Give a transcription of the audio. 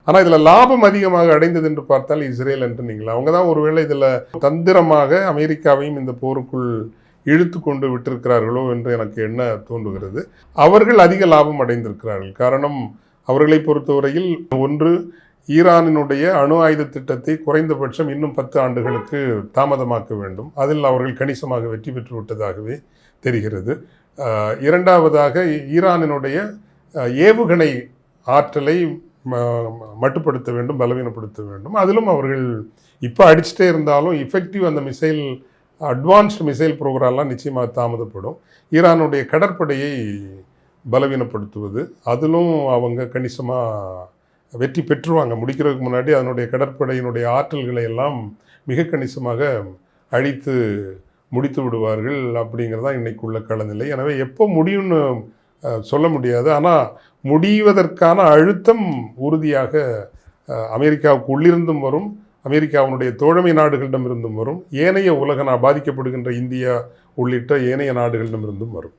ஆனால் இதில் லாபம் அதிகமாக அடைந்தது என்று பார்த்தால் இஸ்ரேல் என்று நீங்கள் அவங்க தான் ஒருவேளை இதில் தந்திரமாக அமெரிக்காவையும் இந்த போருக்குள் இழுத்து கொண்டு விட்டிருக்கிறார்களோ என்று எனக்கு என்ன தோன்றுகிறது. அவர்கள் அதிக லாபம் அடைந்திருக்கிறார்கள். காரணம், அவர்களை பொறுத்தவரையில் ஒன்று, ஈரானினுடைய அணு ஆயுத திட்டத்தை குறைந்தபட்சம் இன்னும் 10 ஆண்டுகளுக்கு தாமதமாக்க வேண்டும். அதில் அவர்கள் கணிசமாக வெற்றி பெற்று விட்டதாகவே தெரிகிறது. இரண்டாவதாக, ஈரானினுடைய ஏவுகணை ஆற்றலை மட்டுப்படுத்த வேண்டும், பலவீனப்படுத்த வேண்டும். அதிலும் அவர்கள் இப்போ அடிச்சுட்டே இருந்தாலும் எஃபெக்டிவ் அந்த மிசைல், அட்வான்ஸ்டு மிசைல் ப்ரோக்ராம்லாம் நிச்சயமாக தாமதப்படும். ஈரானுடைய கடற்படையை பலவீனப்படுத்துவது, அதிலும் அவங்க கணிசமாக வெற்றி பெற்றுவாங்க. முடிக்கிறதுக்கு முன்னாடி அதனுடைய கடற்படையினுடைய ஆற்றல்களை எல்லாம் மிக கணிசமாக அழித்து முடித்து விடுவார்கள். அப்படிங்கிறதான் இன்றைக்கு உள்ள களநிலை. எனவே எப்போ முடியும்னு சொல்ல முடியாது. ஆனால் முடிவதற்கான அழுத்தம் உறுதியாக அமெரிக்காவுக்கு உள்ளிருந்தும் வரும், அமெரிக்காவினுடைய தோழமை நாடுகளிடமிருந்தும் வரும், ஏனைய உலக பாதிக்கப்படுகின்ற இந்தியா உள்ளிட்ட ஏனைய நாடுகளிடமிருந்தும் வரும்.